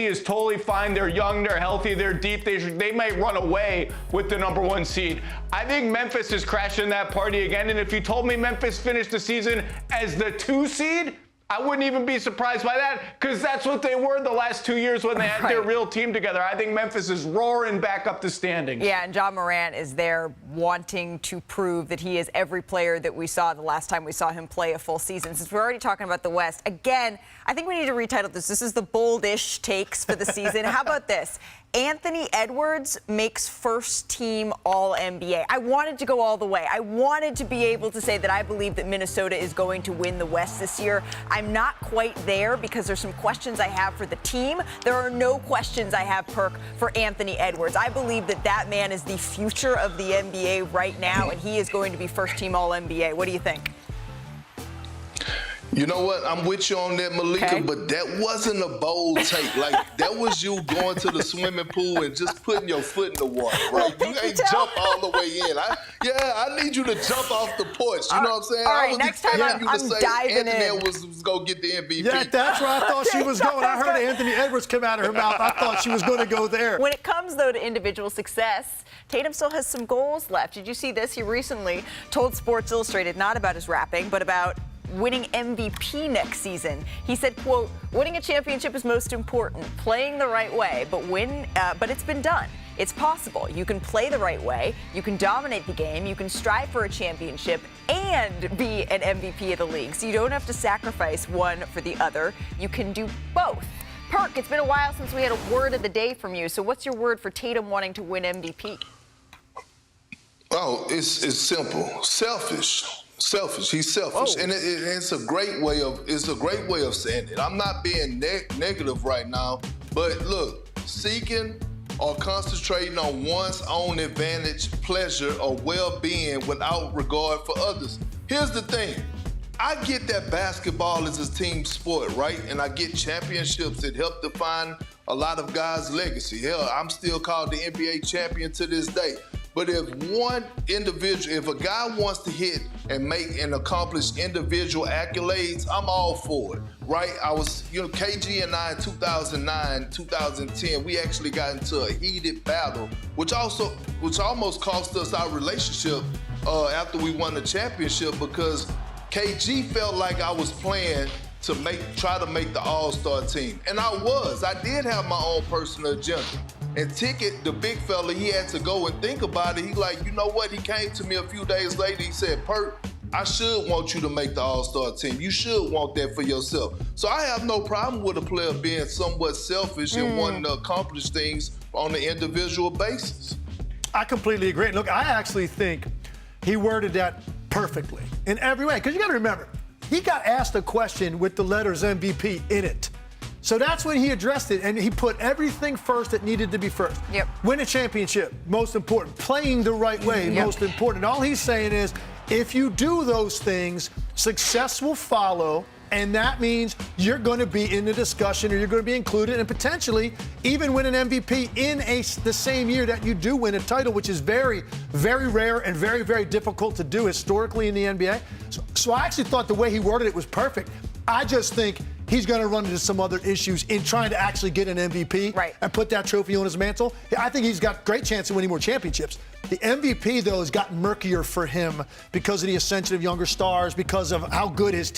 is totally fine. They're young, they're healthy, they're deep. They might run away with the #1 seed. I think Memphis is crashing that party again. And if you told me Memphis finished the season as the 2 seed, I wouldn't even be surprised by that, because that's what they were the last 2 years when they had their real team together. I think Memphis is roaring back up the standings. Yeah, and John Morant is there wanting to prove that he is every player that we saw the last time we saw him play a full season. Since we're already talking about the West, again, I think we need to retitle this. This is the boldish takes for the season. How about this? Anthony Edwards makes first-team All-NBA. I wanted to go all the way. I wanted to be able to say that I believe that Minnesota is going to win the West this year. I'm not quite there because there's some questions I have for the team. There are no questions I have, Perk, for Anthony Edwards. I believe that that man is the future of the NBA right now, and he is going to be first-team All-NBA. What do you think? You know what? I'm with you on that, Malika, but that wasn't a bold take. Like, that was you going to the swimming pool and just putting your foot in the water, right? You ain't jump all the way in. I need you to jump off the porch. You know what I'm saying? All right, next time I'm diving in. Anthony Edwards was going to get the MVP. Yeah, that's where I thought she was going. I heard Anthony Edwards come out of her mouth. I thought she was going to go there. When it comes, though, to individual success, Tatum still has some goals left. Did you see this? He recently told Sports Illustrated not about his rapping, but about winning MVP next season. He said, quote, winning a championship is most important, playing the right way, but it's been done. It's possible. You can play the right way, you can dominate the game, you can strive for a championship and be an MVP of the league. So you don't have to sacrifice one for the other. You can do both. Perk, it's been a while since we had a word of the day from you. So what's your word for Tatum wanting to win MVP? Oh, it's simple. Selfish. He's selfish, and it's a great way of saying it. I'm not being negative right now, but look, seeking or concentrating on one's own advantage, pleasure, or well-being without regard for others. Here's the thing. I get that basketball is a team sport, right? And I get championships that help define a lot of guys' legacy. Hell, I'm still called the NBA champion to this day. But if if a guy wants to hit and make and accomplish individual accolades, I'm all for it, right? KG and I in 2009, 2010, we actually got into a heated battle, which almost cost us our relationship after we won the championship, because KG felt like I was playing to try to make the All-Star team. And I did have my own personal agenda. And Ticket, the big fella, he had to go and think about it. He like, you know what? He came to me a few days later. He said, Perk, I should want you to make the All-Star team. You should want that for yourself. So I have no problem with a player being somewhat selfish and wanting to accomplish things on an individual basis. I completely agree. Look, I actually think he worded that perfectly in every way. Because you got to remember, he got asked a question with the letters MVP in it. So that's when he addressed it, and he put everything first that needed to be first. Yep. Win a championship, most important. Playing the right way, most important. All he's saying is, if you do those things, success will follow, and that means you're going to be in the discussion, or you're going to be included, and potentially even win an MVP in the same year that you do win a title, which is very, very rare and very, very difficult to do historically in the NBA. So I actually thought the way he worded it was perfect. I just think he's going to run into some other issues in trying to actually get an MVP and put that trophy on his mantle. I think he's got great chance of winning more championships. The MVP, though, has gotten murkier for him because of the ascension of younger stars, because of how good his